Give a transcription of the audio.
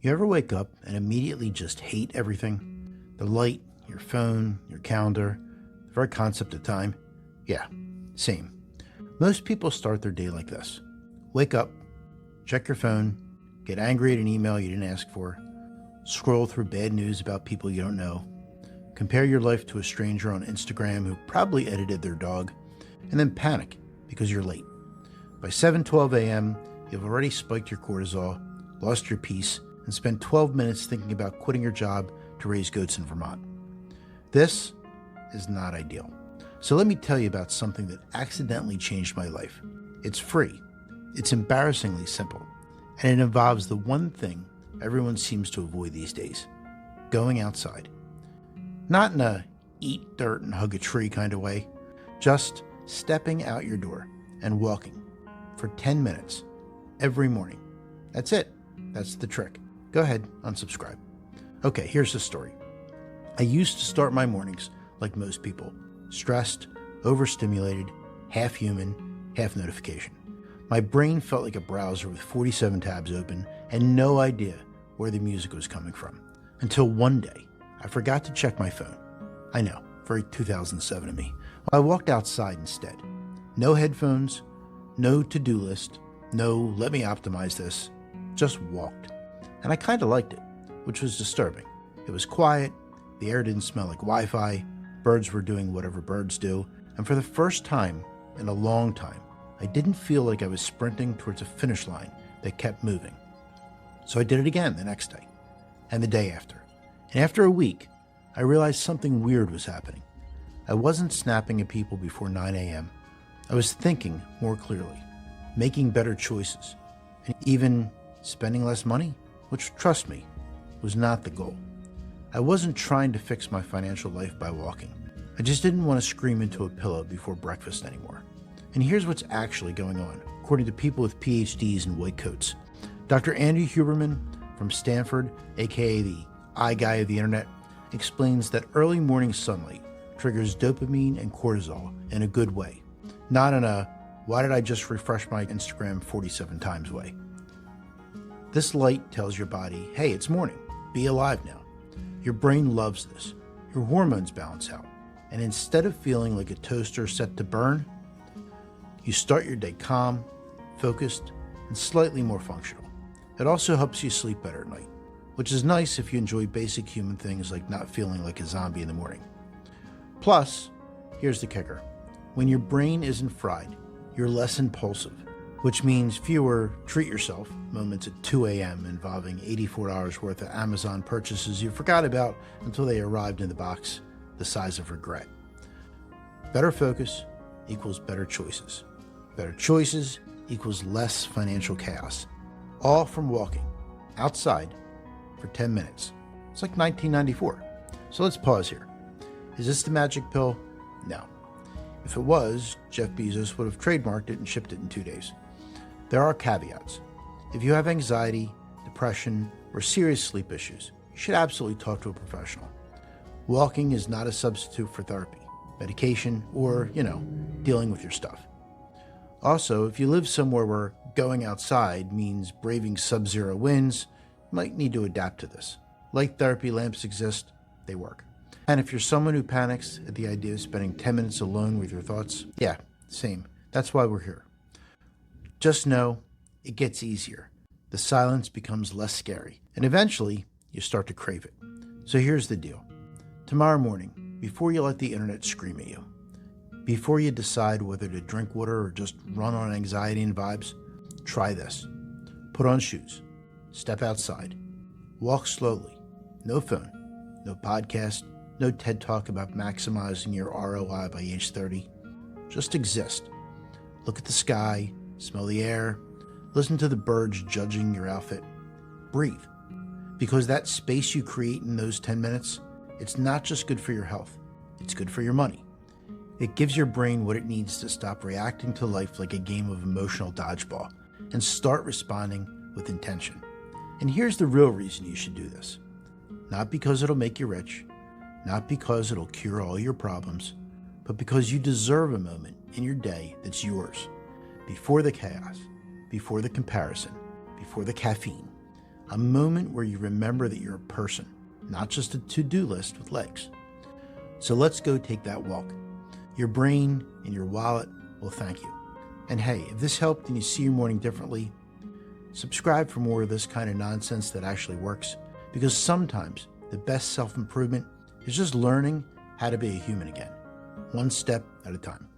You ever wake up and immediately just hate everything? The light, your phone, your calendar, the very concept of time? Yeah, same. Most people start their day like this. Wake up, check your phone, get angry at an email you didn't ask for, scroll through bad news about people you don't know, compare your life to a stranger on Instagram who probably edited their dog, and then panic because you're late. By 7:12 a.m., you've already spiked your cortisol, lost your peace, and spent 12 minutes thinking about quitting your job to raise goats in Vermont. This is not ideal. So let me tell you about something that accidentally changed my life. It's free, it's embarrassingly simple, and it involves the one thing everyone seems to avoid these days: going outside. Not in a eat dirt and hug a tree kind of way, just stepping out your door and walking for 10 minutes every morning. That's it. That's the trick. Go ahead, unsubscribe. Okay, here's the story. I used to start my mornings like most people, stressed, overstimulated, half human, half notification. My brain felt like a browser with 47 tabs open and no idea where the music was coming from. Until one day, I forgot to check my phone. I know, very 2007 of me. I walked outside instead. No headphones, no to-do list, no let me optimize this, just walked. And I kind of liked it, which was disturbing. It was quiet, the air didn't smell like Wi-Fi, birds were doing whatever birds do, and for the first time in a long time, I didn't feel like I was sprinting towards a finish line that kept moving. So I did it again the next day, and the day after. And after a week, I realized something weird was happening. I wasn't snapping at people before 9 a.m. I was thinking more clearly, making better choices, and even spending less money, which, trust me, was not the goal. I wasn't trying to fix my financial life by walking. I just didn't want to scream into a pillow before breakfast anymore. And here's what's actually going on, according to people with PhDs and white coats. Dr. Andrew Huberman from Stanford, aka the eye guy of the internet, explains that early morning sunlight triggers dopamine and cortisol in a good way, not in a why did I just refresh my Instagram 47 times way. This light tells your body, hey, it's morning, be alive now. Your brain loves this. Your hormones balance out. And instead of feeling like a toaster set to burn, you start your day calm, focused, and slightly more functional. It also helps you sleep better at night, which is nice if you enjoy basic human things like not feeling like a zombie in the morning. Plus, here's the kicker. When your brain isn't fried, you're less impulsive, which means fewer treat yourself moments at 2 a.m. involving $84 worth of Amazon purchases you forgot about until they arrived in the box the size of regret. Better focus equals better choices. Better choices equals less financial chaos. All from walking outside for 10 minutes. It's like 1994. So let's pause here. Is this the magic pill? No. If it was, Jeff Bezos would have trademarked it and shipped it in 2 days. There are caveats. If you have anxiety, depression, or serious sleep issues, you should absolutely talk to a professional. Walking is not a substitute for therapy, medication, or, dealing with your stuff. Also, if you live somewhere where going outside means braving sub-zero winds, you might need to adapt to this. Light therapy lamps exist, they work. And if you're someone who panics at the idea of spending 10 minutes alone with your thoughts, yeah, same. That's why we're here. Just know it gets easier. The silence becomes less scary, and eventually you start to crave it. So here's the deal. Tomorrow morning, before you let the internet scream at you, before you decide whether to drink water or just run on anxiety and vibes, try this. Put on shoes, step outside, walk slowly, no phone, no podcast, no TED Talk about maximizing your ROI by age 30. Just exist. Look at the sky, smell the air, listen to the birds judging your outfit. Breathe. Because that space you create in those 10 minutes, it's not just good for your health, it's good for your money. It gives your brain what it needs to stop reacting to life like a game of emotional dodgeball and start responding with intention. And here's the real reason you should do this. Not because it'll make you rich, not because it'll cure all your problems, but because you deserve a moment in your day that's yours. Before the chaos, before the comparison, before the caffeine, a moment where you remember that you're a person, not just a to-do list with legs. So let's go take that walk. Your brain and your wallet will thank you. And hey, if this helped and you see your morning differently, subscribe for more of this kind of nonsense that actually works, because sometimes the best self-improvement is just learning how to be a human again, one step at a time.